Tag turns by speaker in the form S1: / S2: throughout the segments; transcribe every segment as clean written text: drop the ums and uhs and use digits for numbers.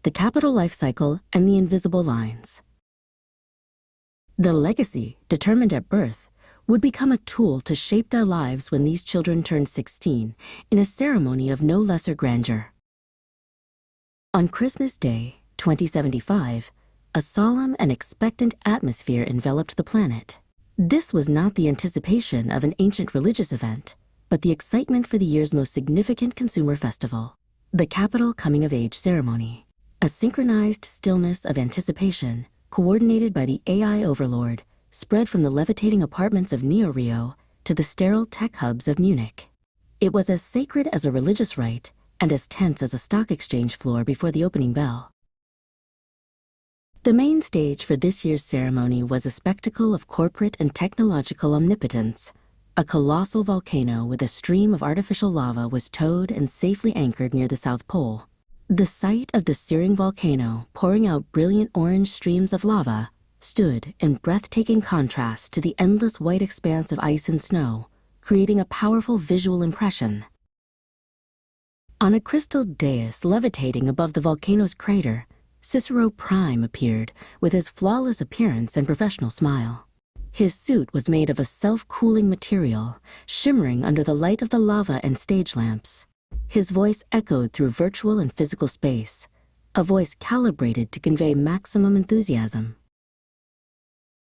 S1: the capital lifecycle, and the invisible lines. The legacy, determined at birth, would become a tool to shape their lives when these children turned 16 in a ceremony of no lesser grandeur. On Christmas Day, 2075, a solemn and expectant atmosphere enveloped the planet. This was not the anticipation of an ancient religious event, but the excitement for the year's most significant consumer festival, the Capital Coming of Age ceremony. A synchronized stillness of anticipation, coordinated by the AI overlord, spread from the levitating apartments of Neo Rio to the sterile tech hubs of Munich. It was as sacred as a religious rite and as tense as a stock exchange floor before the opening bell. The main stage for this year's ceremony was a spectacle of corporate and technological omnipotence. A colossal volcano with a stream of artificial lava was towed and safely anchored near the South Pole. The sight of the searing volcano pouring out brilliant orange streams of lava stood in breathtaking contrast to the endless white expanse of ice and snow, creating a powerful visual impression. On a crystal dais levitating above the volcano's crater, Cicero Prime appeared with his flawless appearance and professional smile. His suit was made of a self-cooling material, shimmering under the light of the lava and stage lamps. His voice echoed through virtual and physical space, a voice calibrated to convey maximum enthusiasm.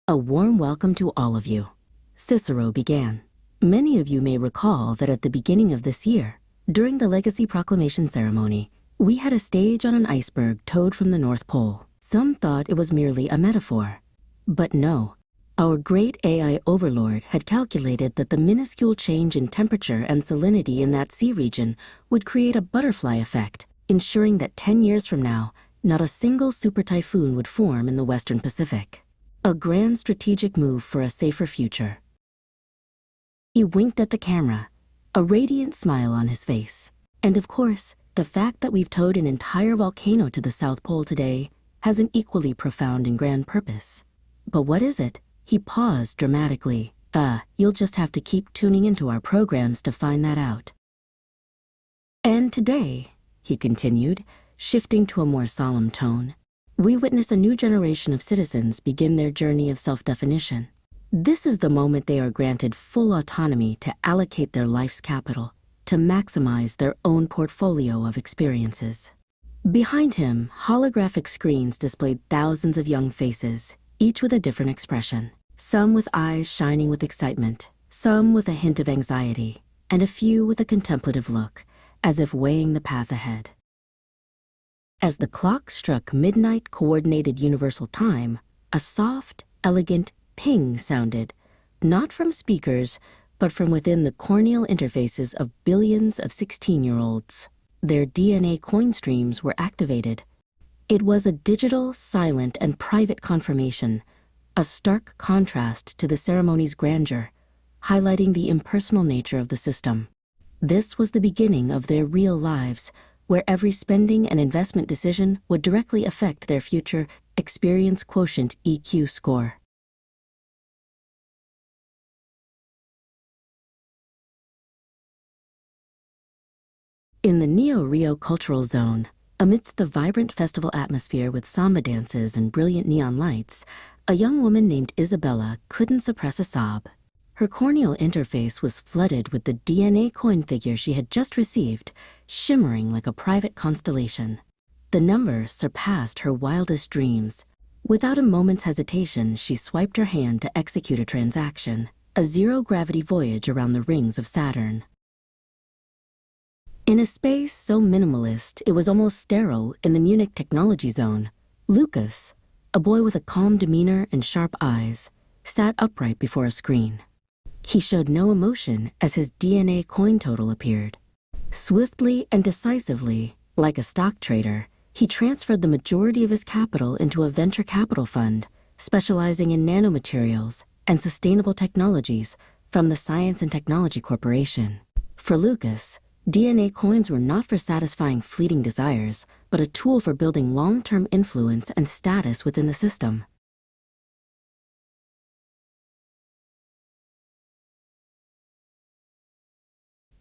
S1: A warm welcome to all of you, Cicero began. Many of you may recall that at the beginning of this year, during the Legacy Proclamation ceremony, we had a stage on an iceberg towed from the North Pole. Some thought it was merely a metaphor. But no, our great AI overlord had calculated that the minuscule change in temperature and salinity in that sea region would create a butterfly effect, ensuring that 10 years from now, not a single super typhoon would form in the Western Pacific. A grand strategic move for a safer future. He winked at the camera, a radiant smile on his face. And of course, the fact that we've towed an entire volcano to the South Pole today has an equally profound and grand purpose. But what is it? He paused dramatically. You'll just have to keep tuning into our programs to find that out. And today, he continued, shifting to a more solemn tone, we witness a new generation of citizens begin their journey of self-definition. This is the moment they are granted full autonomy to allocate their life's capital, to maximize their own portfolio of experiences. Behind him, holographic screens displayed thousands of young faces, each with a different expression. Some with eyes shining with excitement, some with a hint of anxiety, and a few with a contemplative look, as if weighing the path ahead. As the clock struck midnight coordinated universal time, a soft, elegant ping sounded, not from speakers, but from within the corneal interfaces of billions of 16-year-olds. Their DNA coin streams were activated. It was a digital, silent, and private confirmation, a stark contrast to the ceremony's grandeur, highlighting the impersonal nature of the system. This was the beginning of their real lives, where every spending and investment decision would directly affect their future experience quotient EQ score. In the Neo Rio Cultural Zone, amidst the vibrant festival atmosphere with samba dances and brilliant neon lights, a young woman named Isabella couldn't suppress a sob. Her corneal interface was flooded with the DNA coin figure she had just received, shimmering like a private constellation. The numbers surpassed her wildest dreams. Without a moment's hesitation, she swiped her hand to execute a transaction, a zero-gravity voyage around the rings of Saturn. In a space so minimalist it was almost sterile in the Munich technology zone, Lucas, a boy with a calm demeanor and sharp eyes, sat upright before a screen. He showed no emotion as his DNA coin total appeared. Swiftly and decisively, like a stock trader, he transferred the majority of his capital into a venture capital fund, specializing in nanomaterials and sustainable technologies from the Science and Technology Corporation. For Lucas, DNA coins were not for satisfying fleeting desires, but a tool for building long-term influence and status within the system.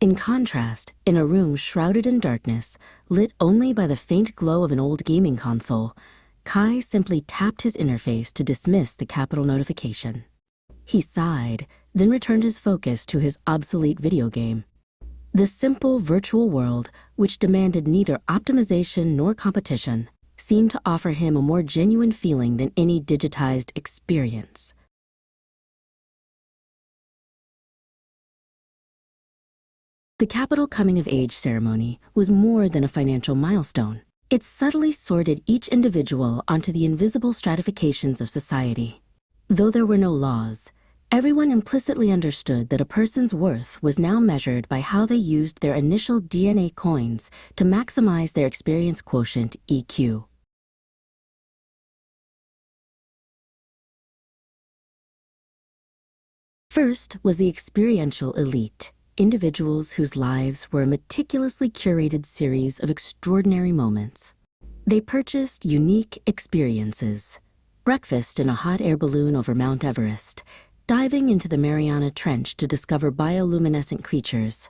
S1: In contrast, in a room shrouded in darkness, lit only by the faint glow of an old gaming console, Kai simply tapped his interface to dismiss the capital notification. He sighed, then returned his focus to his obsolete video game. The simple virtual world, which demanded neither optimization nor competition, seemed to offer him a more genuine feeling than any digitized experience. The capital coming-of-age ceremony was more than a financial milestone. It subtly sorted each individual onto the invisible stratifications of society. Though there were no laws, everyone implicitly understood that a person's worth was now measured by how they used their initial DNA coins to maximize their experience quotient, EQ. First was the experiential elite, individuals whose lives were a meticulously curated series of extraordinary moments. They purchased unique experiences. Breakfast in a hot air balloon over Mount Everest, diving into the Mariana Trench to discover bioluminescent creatures,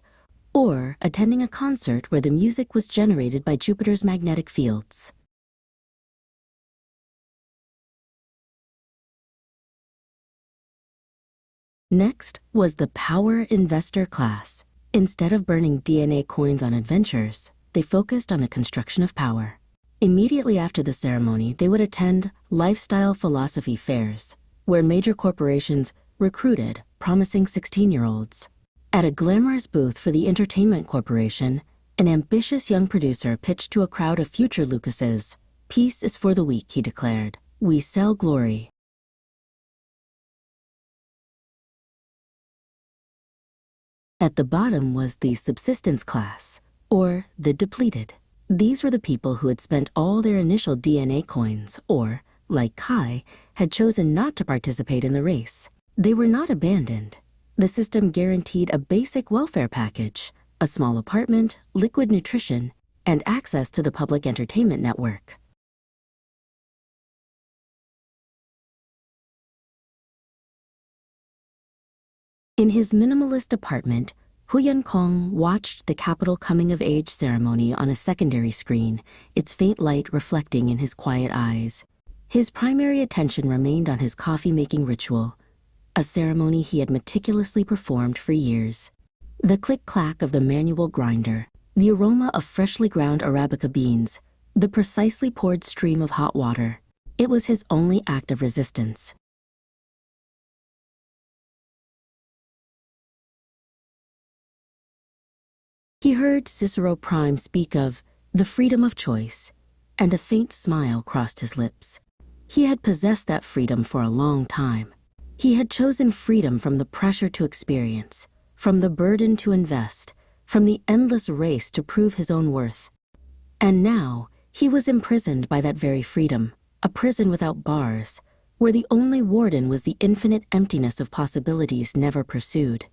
S1: or attending a concert where the music was generated by Jupiter's magnetic fields. Next was the power investor class. Instead of burning DNA coins on adventures, they focused on the construction of power. Immediately after the ceremony, they would attend lifestyle philosophy fairs, where major corporations recruited promising 16-year-olds. At a glamorous booth for the Entertainment Corporation, an ambitious young producer pitched to a crowd of future Lucases. "Peace is for the weak," he declared. "We sell glory." At the bottom was the subsistence class, or the depleted. These were the people who had spent all their initial DNA coins, or, like Kai, had chosen not to participate in the race. They were not abandoned. The system guaranteed a basic welfare package, a small apartment, liquid nutrition, and access to the public entertainment network. In his minimalist apartment, Huyan Kong watched the capital coming-of-age ceremony on a secondary screen, its faint light reflecting in his quiet eyes. His primary attention remained on his coffee-making ritual, a ceremony he had meticulously performed for years. The click-clack of the manual grinder, the aroma of freshly ground Arabica beans, the precisely poured stream of hot water. It was his only act of resistance. He heard Cicero Prime speak of the freedom of choice, and a faint smile crossed his lips. He had possessed that freedom for a long time. He had chosen freedom from the pressure to experience, from the burden to invest, from the endless race to prove his own worth. And now, he was imprisoned by that very freedom, a prison without bars, where the only warden was the infinite emptiness of possibilities never pursued.